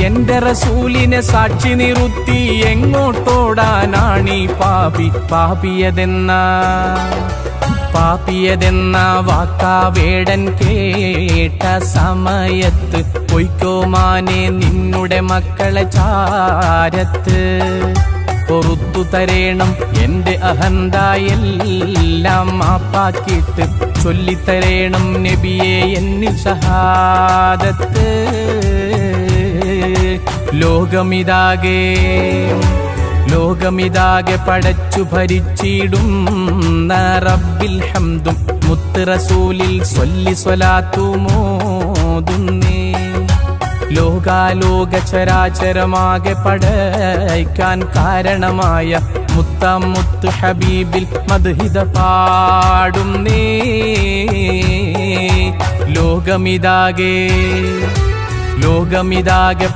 എന്റെ റസൂലിനെ സാക്ഷി നിർത്തി എങ്ങോട്ടോടാനാണീ പാപിയതെന്ന വാക്കാവേടൻ കേട്ട സമയത്ത് പൊയ്ക്കോമാനെ നിന്നുടെ മക്കളെ ചാരത്ത് പൊറുത്തു തരേണം എന്റെ അഹന്തായെല്ലാം മാപ്പാക്കിയിട്ട് ചൊല്ലിത്തരേണം നബിയെ എന്നിൽ ഷഹാദത്ത്. ലോകമിതാകെ പടച്ചു ഭരിച്ചിടുന്ന റബ്ബിൽ ഹംദും മുത്ത് റസൂലിൽ സ്വലാത്തുമോതുന്നേ. ലോകാലോക ചരാചരമാകെ പടയ്ക്കാൻ കാരണമായ മുത്ത് ഹബീബിൽ മദ്ഹിദ പാടുന്നേ. ലോകമിതാകെ